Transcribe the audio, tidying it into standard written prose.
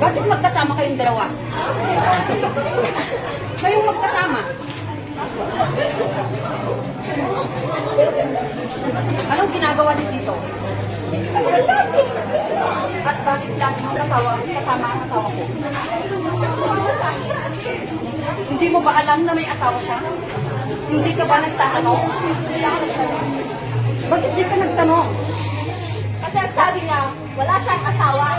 Bakit magkasama kayong dalawa? Kayong magkasama? Anong ginagawa niyo dito? At bakit lagi mong kasama ang asawa ko? Hindi mo ba alam na may asawa siya? Hindi ka ba nagtatanong? Bakit di ka nagtanong? Kasi sabi niya, wala siyang asawa.